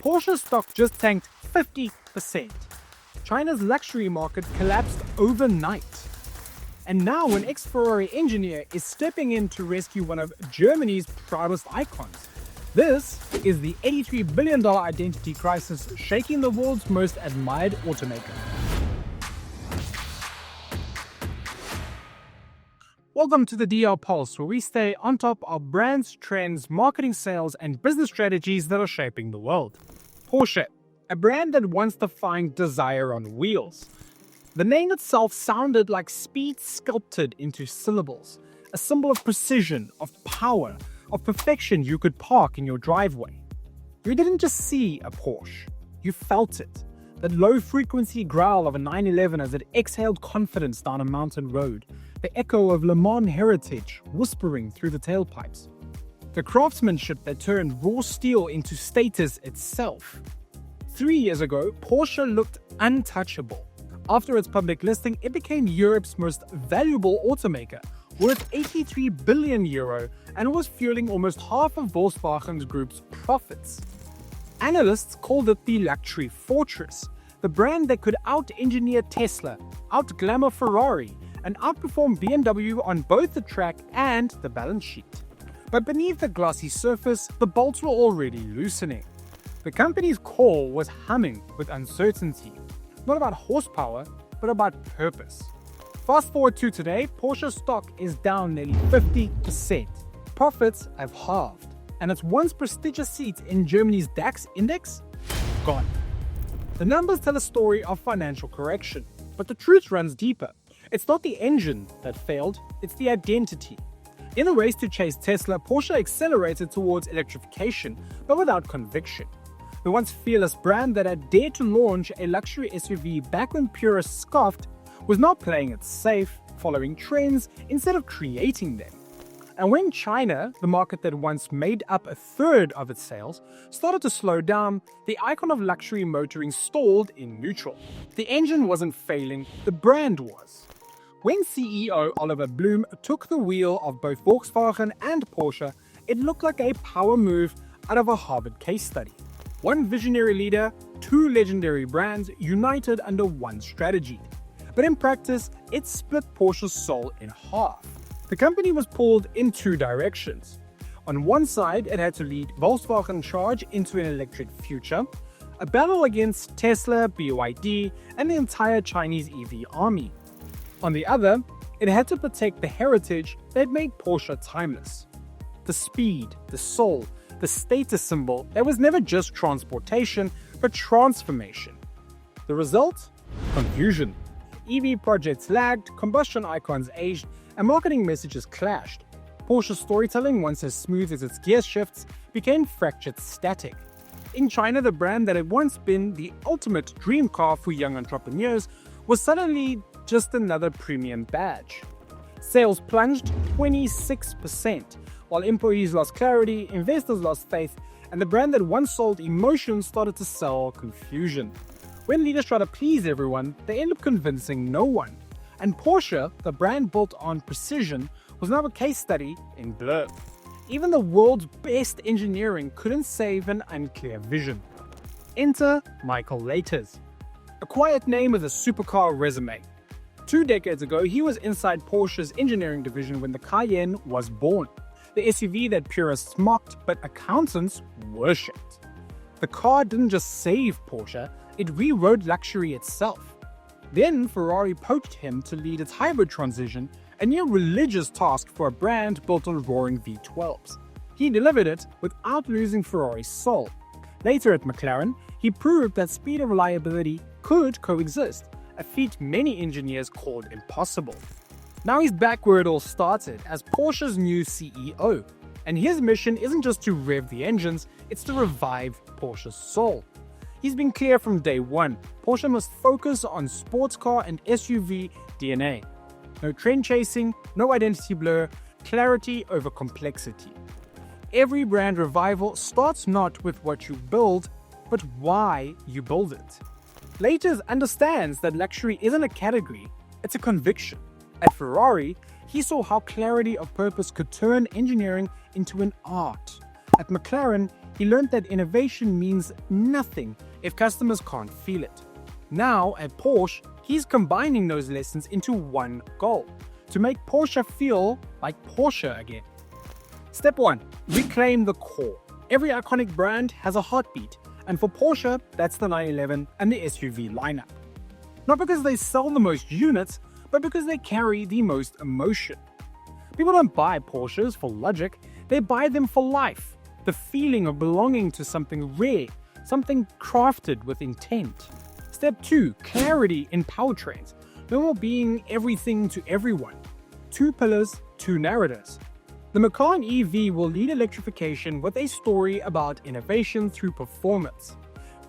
Porsche stock just tanked 50%. China's luxury market collapsed overnight. And now an ex-Ferrari engineer is stepping in to rescue one of Germany's proudest icons. This is the $83 billion identity crisis shaking the world's most admired automaker. Welcome to the DR Pulse, where we stay on top of brands, trends, marketing, sales, and business strategies that are shaping the world. Porsche, a brand that once defined desire on wheels. The name itself sounded like speed sculpted into syllables, a symbol of precision, of power, of perfection you could park in your driveway. You didn't just see a Porsche, you felt it. That low-frequency growl of a 911 as it exhaled confidence down a mountain road. The echo of Le Mans heritage whispering through the tailpipes. The craftsmanship that turned raw steel into status itself. 3 years ago, Porsche looked untouchable. After its public listing, it became Europe's most valuable automaker, worth €83 billion, and was fueling almost half of Volkswagen Group's profits. Analysts called it the luxury fortress, the brand that could out-engineer Tesla, out-glamour Ferrari, and outperform BMW on both the track and the balance sheet. But beneath the glossy surface, the bolts were already loosening. The company's core was humming with uncertainty, not about horsepower, but about purpose. Fast forward to today, Porsche stock is down nearly 50%. Profits have halved, and its once prestigious seat in Germany's DAX index, gone. The numbers tell a story of financial correction, but the truth runs deeper. It's not the engine that failed, it's the identity. In a race to chase Tesla, Porsche accelerated towards electrification, but without conviction. The once fearless brand that had dared to launch a luxury SUV back when purists scoffed was now playing it safe, following trends instead of creating them. And when China, the market that once made up a third of its sales, started to slow down, the icon of luxury motoring stalled in neutral. The engine wasn't failing, the brand was. When CEO Oliver Blume took the wheel of both Volkswagen and Porsche, it looked like a power move out of a Harvard case study. One visionary leader, two legendary brands united under one strategy. But in practice, it split Porsche's soul in half. The company was pulled in two directions. On one side, it had to lead Volkswagen charge into an electric future, a battle against Tesla, BYD, and the entire Chinese EV army. On the other, it had to protect the heritage that made Porsche timeless. The speed, the soul, the status symbol that was never just transportation, but transformation. The result? Confusion. EV projects lagged, combustion icons aged, and marketing messages clashed. Porsche's storytelling, once as smooth as its gear shifts, became fractured static. In China, the brand that had once been the ultimate dream car for young entrepreneurs was suddenly just another premium badge. Sales plunged 26%, while employees lost clarity, investors lost faith, and the brand that once sold emotion started to sell confusion. When leaders try to please everyone, they end up convincing no one. And Porsche, the brand built on precision, was now a case study in blur. Even the world's best engineering couldn't save an unclear vision. Enter Michael Leiters, a quiet name with a supercar resume. 2 decades ago, he was inside Porsche's engineering division when the Cayenne was born. The SUV that purists mocked, but accountants worshipped. The car didn't just save Porsche, it rewrote luxury itself. Then Ferrari poached him to lead its hybrid transition, a near religious task for a brand built on roaring V12s. He delivered it without losing Ferrari's soul. Later at McLaren, he proved that speed and reliability could coexist, a feat many engineers called impossible. Now he's back where it all started, as Porsche's new CEO. And his mission isn't just to rev the engines, it's to revive Porsche's soul. He's been clear from day one, Porsche must focus on sports car and SUV DNA. No trend chasing, no identity blur, clarity over complexity. Every brand revival starts not with what you build, but why you build it. Leiters understands that luxury isn't a category, it's a conviction. At Ferrari, he saw how clarity of purpose could turn engineering into an art. At McLaren, he learned that innovation means nothing if customers can't feel it. Now, at Porsche, he's combining those lessons into one goal: to make Porsche feel like Porsche again. Step 1. Reclaim the core. Every iconic brand has a heartbeat, and for Porsche, that's the 911 and the SUV lineup. Not because they sell the most units, but because they carry the most emotion. People don't buy Porsches for logic, they buy them for life. The feeling of belonging to something rare, something crafted with intent. Step 2. Clarity in powertrains. No more being everything to everyone. 2 pillars, 2 narratives. The McLaren EV will lead electrification with a story about innovation through performance.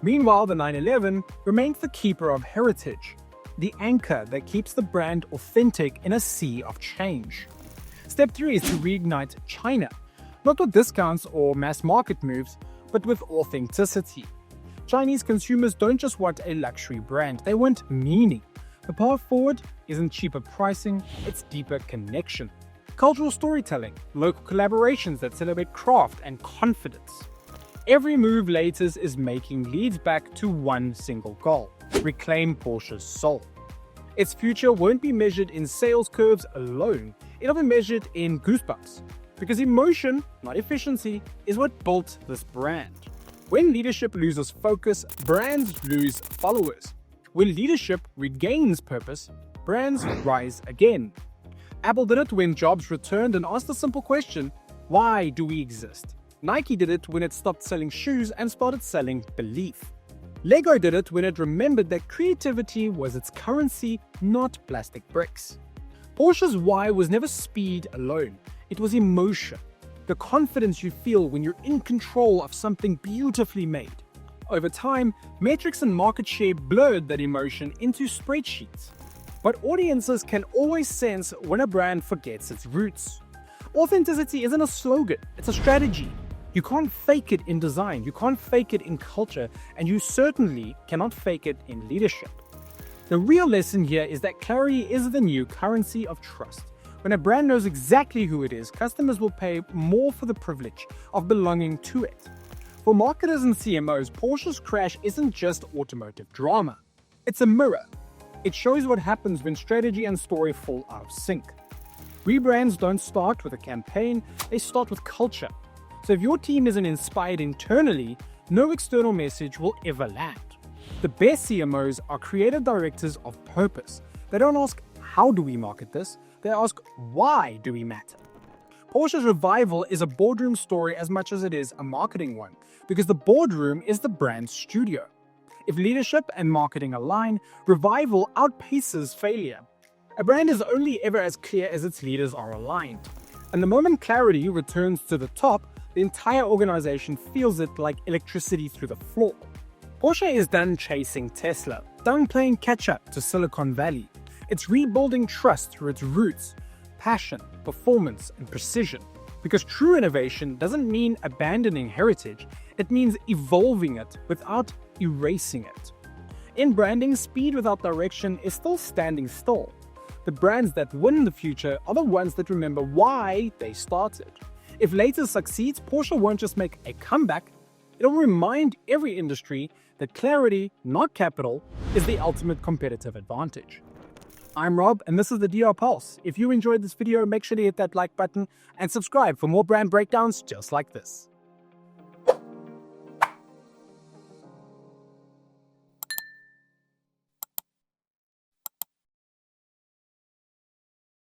Meanwhile, the 911 remains the keeper of heritage, the anchor that keeps the brand authentic in a sea of change. Step 3 is to reignite China, not with discounts or mass market moves, but with authenticity. Chinese consumers don't just want a luxury brand, they want meaning. The path forward isn't cheaper pricing, it's deeper connection. Cultural storytelling, local collaborations that celebrate craft and confidence. Every move Leiters is making leads back to one single goal: reclaim Porsche's soul. Its future won't be measured in sales curves alone, it'll be measured in goosebumps. Because emotion, not efficiency, is what built this brand. When leadership loses focus, brands lose followers. When leadership regains purpose, brands rise again. Apple did it when Jobs returned and asked a simple question: why do we exist? Nike did it when it stopped selling shoes and started selling belief. Lego did it when it remembered that creativity was its currency, not plastic bricks. Porsche's why was never speed alone, it was emotion. The confidence you feel when you're in control of something beautifully made. Over time, metrics and market share blurred that emotion into spreadsheets. But audiences can always sense when a brand forgets its roots. Authenticity isn't a slogan, it's a strategy. You can't fake it in design, you can't fake it in culture, and you certainly cannot fake it in leadership. The real lesson here is that clarity is the new currency of trust. When a brand knows exactly who it is, customers will pay more for the privilege of belonging to it. For marketers and CMOs, Porsche's crash isn't just automotive drama. It's a mirror. It shows what happens when strategy and story fall out of sync. Rebrands don't start with a campaign, they start with culture. So if your team isn't inspired internally, no external message will ever land. The best CMOs are creative directors of purpose. They don't ask, how do we market this? They ask, why do we matter? Porsche's revival is a boardroom story as much as it is a marketing one, because the boardroom is the brand's studio. If leadership and marketing align, revival outpaces failure. A brand is only ever as clear as its leaders are aligned. And the moment clarity returns to the top, the entire organization feels it like electricity through the floor. Porsche is done chasing Tesla, done playing catch-up to Silicon Valley. It's rebuilding trust through its roots, passion, performance, and precision. Because true innovation doesn't mean abandoning heritage, it means evolving it without erasing it. In branding, speed without direction is still standing still. The brands that win in the future are the ones that remember why they started. If Leiters succeeds, Porsche won't just make a comeback, it'll remind every industry that clarity, not capital, is the ultimate competitive advantage. I'm Rob, and this is the DR Pulse. If you enjoyed this video, make sure to hit that like button and subscribe for more brand breakdowns just like this.